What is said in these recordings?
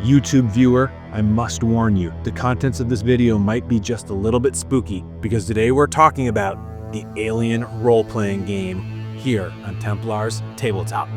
YouTube viewer, I must warn you, the contents of this video might be just a little bit spooky because today we're talking about the Alien role-playing game here on Templar's Tabletop.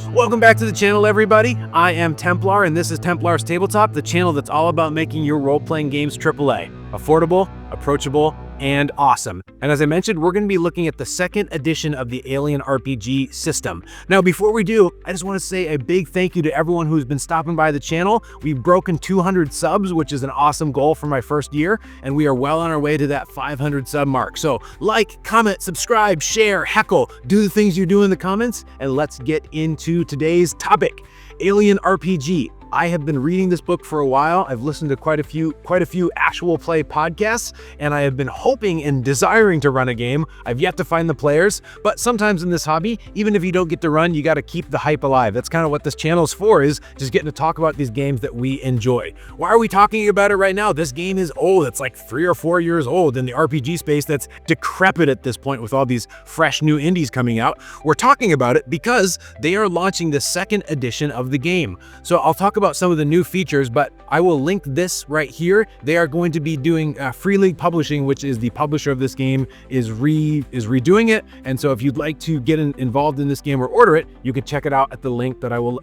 Welcome back to the channel, everybody. I am Templar, and this is Templar's Tabletop, the channel that's all about making your role-playing games AAA. Affordable, approachable, and awesome. And as I mentioned, we're going to be looking at the second edition of the Alien RPG system. Now, before we do, I just want to say a big thank you to everyone who's been stopping by the channel. We've broken 200 subs, which is an awesome goal for my first year, and we are well on our way to that 500 sub mark. So like, comment, subscribe, share, heckle, do the things you do in the comments, and let's get into today's topic, Alien RPG. I have been reading this book for a while. I've listened to quite a few actual play podcasts, and I have been hoping and desiring to run a game. I've yet to find the players, but sometimes in this hobby, even if you don't get to run, you got to keep the hype alive. That's kind of what this channel is for, is just getting to talk about these games that we enjoy. Why are we talking about it right now? This game is old. It's like 3 or 4 years old in the RPG space. That's decrepit at this point with all these fresh new indies coming out. We're talking about it because they are launching the second edition of the game. So I'll talk about some of the new features, but I will link this right here. They are going to be doing Free League Publishing, which is the publisher of this game, is redoing it. And so if you'd like to get involved in this game or order it, you can check it out at the link that I will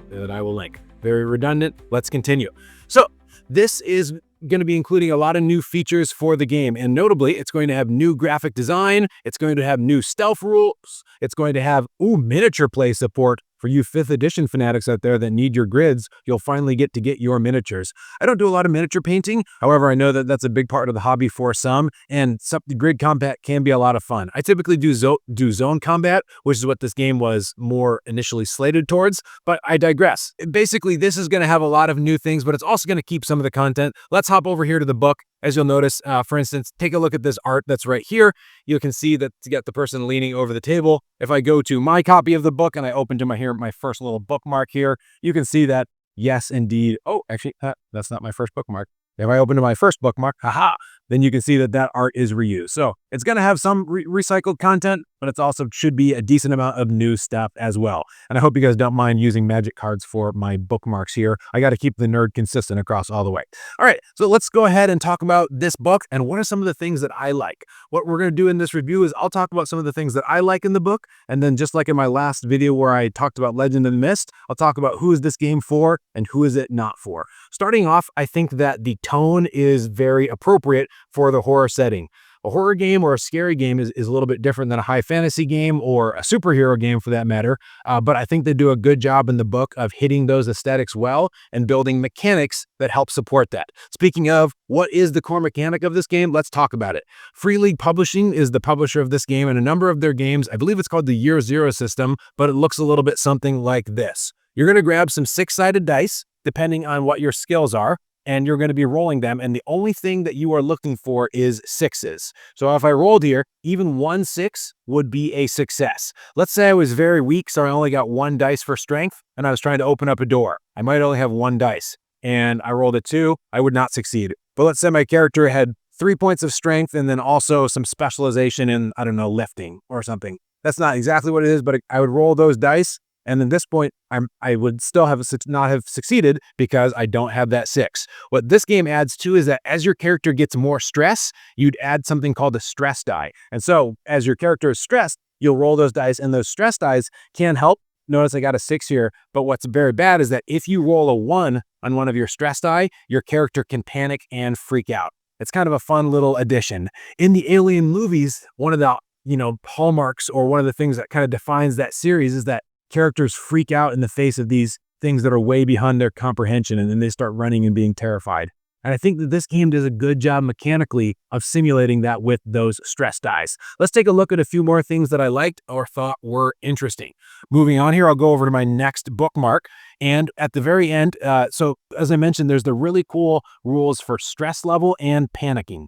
link. Very redundant. Let's continue. So this is going to be including a lot of new features for the game, and notably it's going to have new graphic design, it's going to have new stealth rules, it's going to have miniature play support. For you 5th edition fanatics out there that need your grids, you'll finally get your miniatures. I don't do a lot of miniature painting. However, I know that that's a big part of the hobby for some, and grid combat can be a lot of fun. I typically do zone combat, which is what this game was more initially slated towards, but I digress. Basically, this is going to have a lot of new things, but it's also going to keep some of the content. Let's hop over here to the book. As you'll notice, for instance, take a look at this art that's right here. You can see that you got the person leaning over the table. If I go to my copy of the book and I open to my first little bookmark here, you can see that, yes, indeed. Oh, actually, that's not my first bookmark. If I open to my first bookmark, then you can see that that art is reused. So it's going to have some recycled content, but it's also should be a decent amount of new stuff as well. And I hope you guys don't mind using magic cards for my bookmarks here. I got to keep the nerd consistent across all the way. All right, so let's go ahead and talk about this book and what are some of the things that I like. What we're going to do in this review is I'll talk about some of the things that I like in the book, and then just like in my last video where I talked about Legend of the Mist, I'll talk about who is this game for and who is it not for. Starting off, I think that the tone is very appropriate for the horror setting. A horror game or a scary game is a little bit different than a high fantasy game or a superhero game for that matter, but I think they do a good job in the book of hitting those aesthetics well and building mechanics that help support that. Speaking of, what is the core mechanic of this game? Let's talk about it. Free League Publishing is the publisher of this game, and a number of their games, I believe it's called the Year Zero system, but it looks a little bit something like this. You're going to grab some 6-sided dice, depending on what your skills are, and you're going to be rolling them, and the only thing that you are looking for is 6s. So if I rolled here, even 1 6 would be a success. Let's say I was very weak, so I only got 1 dice for strength, and I was trying to open up a door. I might only have 1 dice, and I rolled a 2, I would not succeed. But let's say my character had 3 points of strength and then also some specialization in, I don't know, lifting or something. That's not exactly what it is, but I would roll those dice, and at this point, I would still not have succeeded because I don't have that 6. What this game adds too is that as your character gets more stress, you'd add something called a stress die. And so as your character is stressed, you'll roll those dice, and those stress dice can help. Notice I got a 6 here, but what's very bad is that if you roll a 1 on one of your stress die, your character can panic and freak out. It's kind of a fun little addition. In the Alien movies, one of the hallmarks or one of the things that kind of defines that series is that characters freak out in the face of these things that are way beyond their comprehension, and then they start running and being terrified. And I think that this game does a good job mechanically of simulating that with those stress dice. Let's take a look at a few more things that I liked or thought were interesting. Moving on here, I'll go over to my next bookmark. And at the very end, so as I mentioned, there's the really cool rules for stress level and panicking.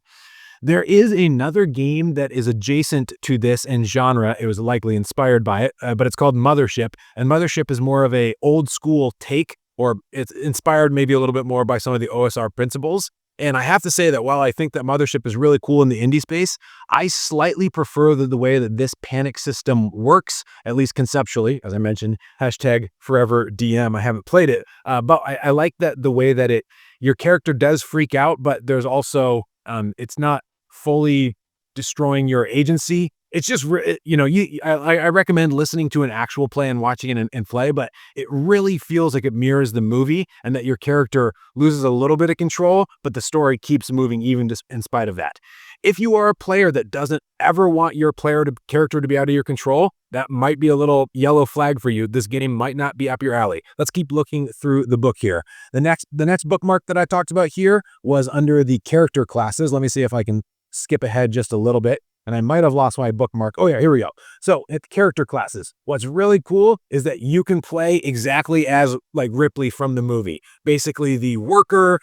There is another game that is adjacent to this in genre. It was likely inspired by it, but it's called Mothership. And Mothership is more of a old school take, or it's inspired maybe a little bit more by some of the OSR principles. And I have to say that while I think that Mothership is really cool in the indie space, I slightly prefer the way that this panic system works, at least conceptually. As I mentioned, hashtag forever DM. I haven't played it, but I like that the way that your character does freak out, but there's also, it's not fully destroying your agency. It's just, I recommend listening to an actual play and watching it in play, but it really feels like it mirrors the movie and that your character loses a little bit of control, but the story keeps moving even just in spite of that. If you are a player that doesn't ever want your character to be out of your control, that might be a little yellow flag for you. This game might not be up your alley. Let's keep looking through the book here. The next bookmark that I talked about here was under the character classes. Let me see if I can skip ahead just a little bit. And I might have lost my bookmark. Oh yeah, here we go. So at character classes, what's really cool is that you can play exactly as like Ripley from the movie. Basically the worker,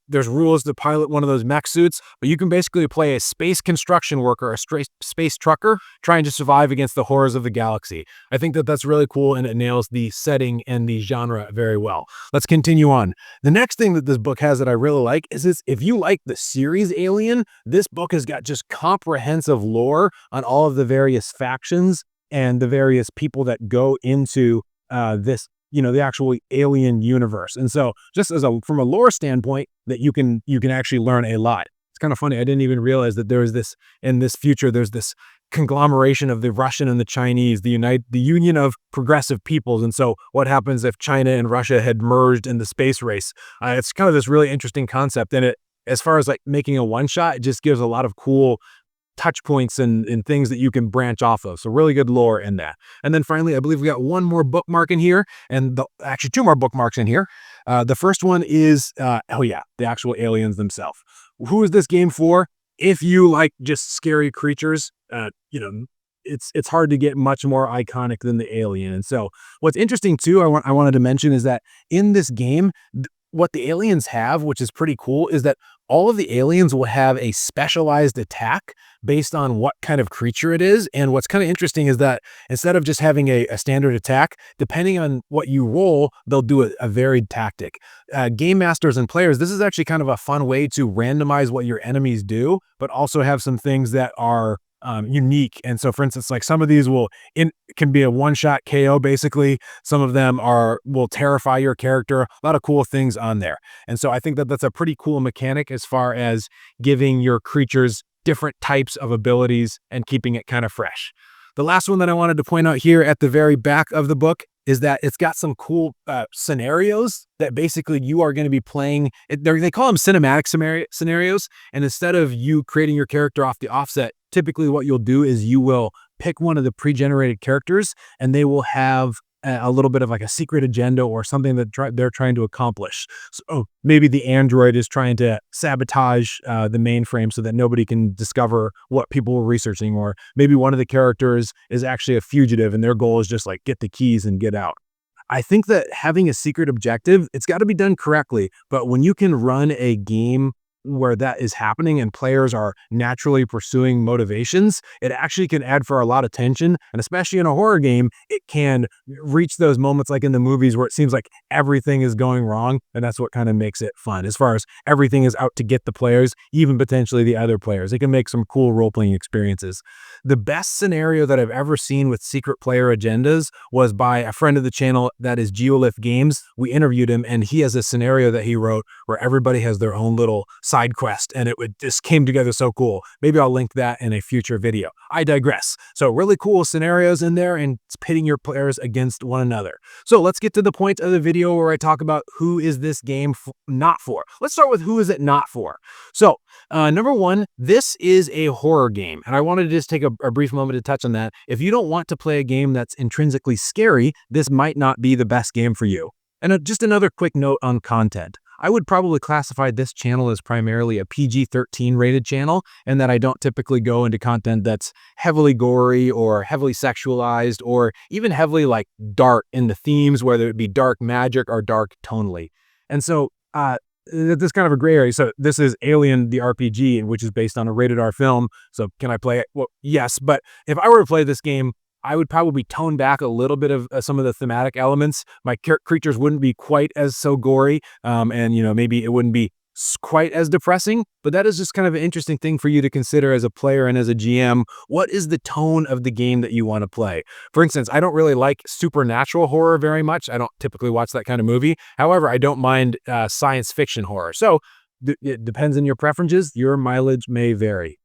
there's rules to pilot one of those mech suits, but you can basically play a space construction worker, a space trucker, trying to survive against the horrors of the galaxy. I think that that's really cool and it nails the setting and the genre very well. Let's continue on. The next thing that this book has that I really like is if you like the series Alien, this book has got just comprehensive lore on all of the various factions and the various people that go into this, the actual Alien universe. And so just from a lore standpoint, that you can actually learn a lot. It's kind of funny. I didn't even realize that there was this, in this future, there's this conglomeration of the Russian and the Chinese, the union of progressive peoples. And so what happens if China and Russia had merged in the space race? It's kind of this really interesting concept. And as far as like making a one shot, it just gives a lot of cool touch points and things that you can branch off of. So really good lore in that. And then finally, I believe we got one more bookmark in here, and actually two more bookmarks in here. The first one is, the actual aliens themselves. Who is this game for? If you like just scary creatures, it's hard to get much more iconic than the alien. And so what's interesting too, I wanted to mention is that in this game, what the aliens have, which is pretty cool, is that all of the aliens will have a specialized attack based on what kind of creature it is. And what's kind of interesting is that instead of just having a standard attack, depending on what you roll, they'll do a varied tactic. Game masters and players, this is actually kind of a fun way to randomize what your enemies do, but also have some things that are unique. And so for instance, like some of these can be a one-shot KO basically. Some of them will terrify your character. A lot of cool things on there. And so I think that that's a pretty cool mechanic as far as giving your creatures different types of abilities and keeping it kind of fresh. The last one that I wanted to point out here at the very back of the book is that it's got some cool scenarios that basically you are going to be playing. They call them cinematic scenarios. And instead of you creating your character off the offset, typically what you'll do is you will pick one of the pre-generated characters and they will have a little bit of like a secret agenda or something that they're trying to accomplish. So maybe the android is trying to sabotage the mainframe so that nobody can discover what people were researching, or maybe one of the characters is actually a fugitive and their goal is just like get the keys and get out. I think that having a secret objective, it's got to be done correctly, but when you can run a game where that is happening and players are naturally pursuing motivations, it actually can add for a lot of tension. And especially in a horror game, it can reach those moments like in the movies where it seems like everything is going wrong. And that's what kind of makes it fun. As far as everything is out to get the players, even potentially the other players, it can make some cool role-playing experiences. The best scenario that I've ever seen with secret player agendas was by a friend of the channel that is Geolith Games. We interviewed him and he has a scenario that he wrote where everybody has their own little side quest, and just came together so cool. Maybe I'll link that in a future video. I digress. So really cool scenarios in there and it's pitting your players against one another. So let's get to the point of the video where I talk about who is this game not for. Let's start with who is it not for. So number one, this is a horror game. And I wanted to just take a brief moment to touch on that. If you don't want to play a game that's intrinsically scary, this might not be the best game for you. And just another quick note on content. I would probably classify this channel as primarily a PG-13 rated channel, and that I don't typically go into content that's heavily gory or heavily sexualized or even heavily like dark in the themes, whether it be dark magic or dark tonally. And so this kind of a gray area. So this is Alien, the RPG, which is based on a rated R film. So can I play it? Well, yes, but if I were to play this game, I would probably tone back a little bit of some of the thematic elements. My creatures wouldn't be quite as so gory. And, maybe it wouldn't be quite as depressing, but that is just kind of an interesting thing for you to consider as a player and as a GM. What is the tone of the game that you want to play? For instance, I don't really like supernatural horror very much. I don't typically watch that kind of movie. However, I don't mind science fiction horror. So it depends on your preferences. Your mileage may vary.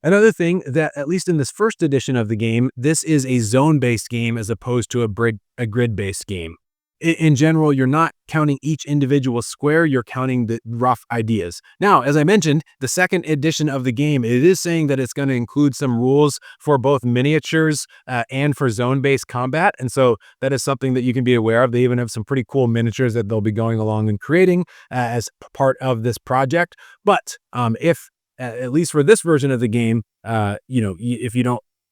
Another thing that, at least in this first edition of the game, this is a zone-based game as opposed to a grid-based game. In general, you're not counting each individual square, you're counting the rough ideas. Now, as I mentioned, the second edition of the game, it is saying that it's going to include some rules for both miniatures and for zone-based combat, and so that is something that you can be aware of. They even have some pretty cool miniatures that they'll be going along and creating as part of this project. But if at least for this version of the game,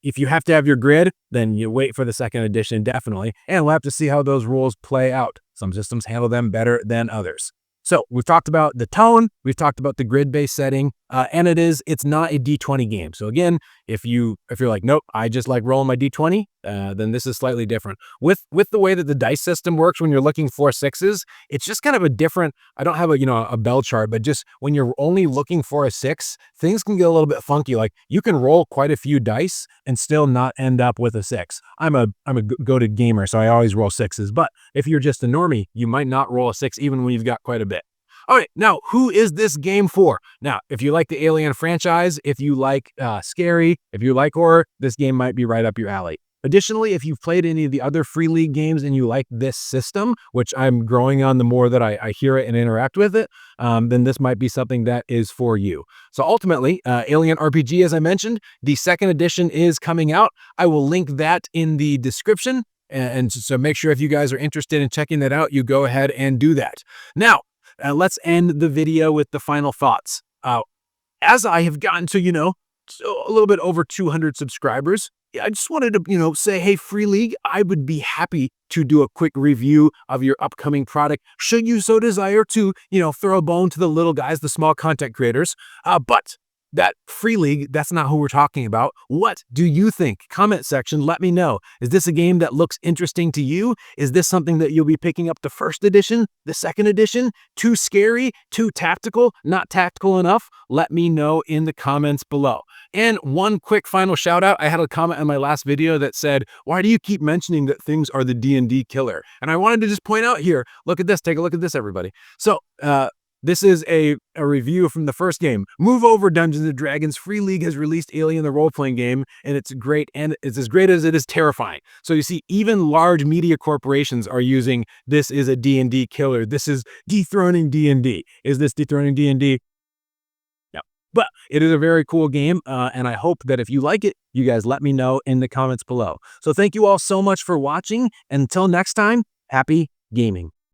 if you have to have your grid, then you wait for the second edition, definitely. And we'll have to see how those rules play out. Some systems handle them better than others. So we've talked about the tone, we've talked about the grid-based setting, and it's not a D20 game. So again, if you're like, nope, I just like rolling my D20, then this is slightly different. With the way that the dice system works when you're looking for sixes, it's just kind of a different, I don't have a bell chart, but just when you're only looking for a six, things can get a little bit funky. Like you can roll quite a few dice and still not end up with a six. I'm a goated gamer, so I always roll sixes. But if you're just a normie, you might not roll a six even when you've got quite a bit. All right, now, who is this game for? Now, if you like the Alien franchise, if you like scary, if you like horror, this game might be right up your alley. Additionally, if you've played any of the other Free League games and you like this system, which I'm growing on the more that I hear it and interact with it, then this might be something that is for you. So ultimately, Alien RPG, as I mentioned, the second edition is coming out. I will link that in the description. And so make sure if you guys are interested in checking that out, you go ahead and do that. Now, let's end the video with the final thoughts. As I have gotten to, a little bit over 200 subscribers, I just wanted to, say, hey, Free League, I would be happy to do a quick review of your upcoming product, should you so desire to, throw a bone to the little guys, the small content creators. But that Free League, that's not who we're talking about. What do you think? Comment section, let me know. Is this a game that looks interesting to you? Is this something that you'll be picking up the first edition, the second edition? Too scary? Too tactical? Not tactical enough? Let me know in the comments below. And one quick final shout out. I had a comment in my last video that said, why do you keep mentioning that things are the D&D killer? And I wanted to just point out here, look at this, take a look at this, everybody. So, this is a review from the first game. Move over, Dungeons & Dragons. Free League has released Alien the role-playing game, and it's great, and it's as great as it is terrifying. So you see, even large media corporations are using this is a D&D killer. This is dethroning D&D. Is this dethroning D&D? No. But it is a very cool game, and I hope that if you like it, you guys let me know in the comments below. So thank you all so much for watching. Until next time, happy gaming.